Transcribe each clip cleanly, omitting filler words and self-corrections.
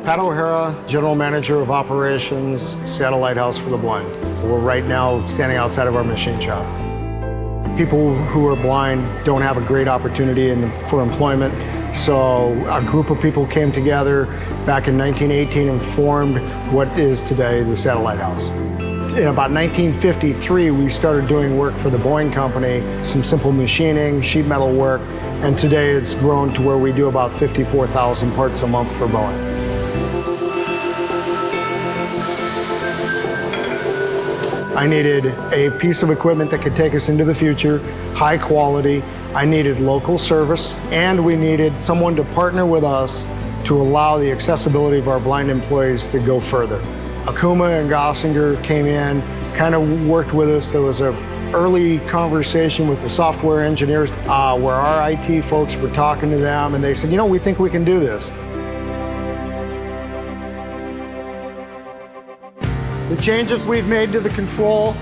Pat O'Hara, General Manager of Operations, Seattle Lighthouse for the Blind. We're right now standing outside of our machine shop. People who are blind don't have a great opportunity for employment, so a group of people came together back in 1918 and formed what is today the Seattle Lighthouse. In about 1953, we started doing work for the Boeing company, some simple machining, sheet metal work, and today it's grown to where we do about 54,000 parts a month for Boeing. I needed a piece of equipment that could take us into the future, high quality. I needed local service, and we needed someone to partner with us to allow the accessibility of our blind employees to go further. OKUMA and Gossinger came in, kind of worked with us. There was an early conversation with the software engineers where our IT folks were talking to them, and they said, you know, we think we can do this. The changes we've made to the control,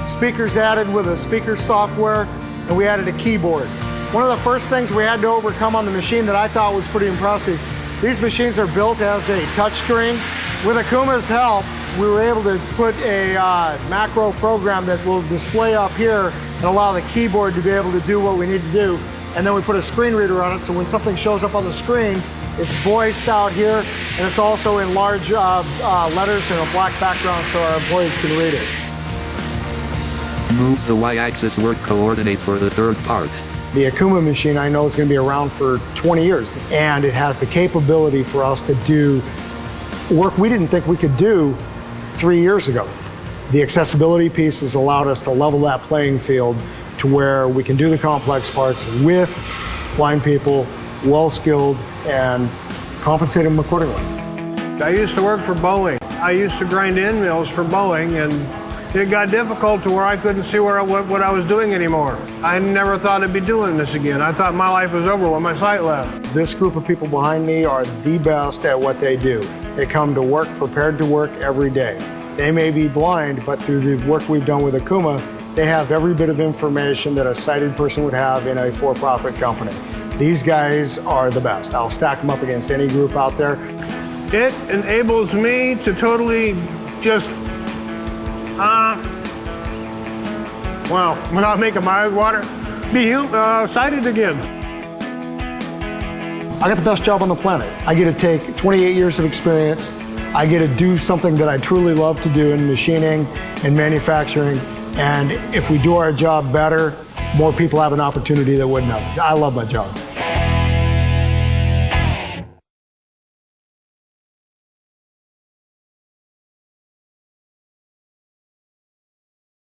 speakers added with a speaker software, and we added a keyboard. One of the first things we had to overcome on the machine that I thought was pretty impressive, these machines are built as a touchscreen. With OKUMA's help, we were able to put a macro program that will display up here and allow the keyboard to be able to do what we need to do. And then we put a screen reader on it, so when something shows up on the screen, it's voiced out here, and it's also in large letters and a black background so our employees can read it. Moves the y-axis work coordinate for the third part. The OKUMA machine I know is going to be around for 20 years, and it has the capability for us to do work we didn't think we could do 3 years ago. The accessibility piece has allowed us to level that playing field to where we can do the complex parts with blind people, well-skilled, and compensate them accordingly. I used to work for Boeing. I used to grind end mills for Boeing, and it got difficult to where I couldn't see what I was doing anymore. I never thought I'd be doing this again. I thought my life was over when my sight left. This group of people behind me are the best at what they do. They come to work prepared to work every day. They may be blind, but through the work we've done with OKUMA, they have every bit of information that a sighted person would have in a for-profit company. These guys are the best. I'll stack them up against any group out there. It enables me to totally just, well, without making my eyes water, be sighted again. I got the best job on the planet. I get to take 28 years of experience. I get to do something that I truly love to do in machining and manufacturing. And if we do our job better, more people have an opportunity that wouldn't have. I love my job.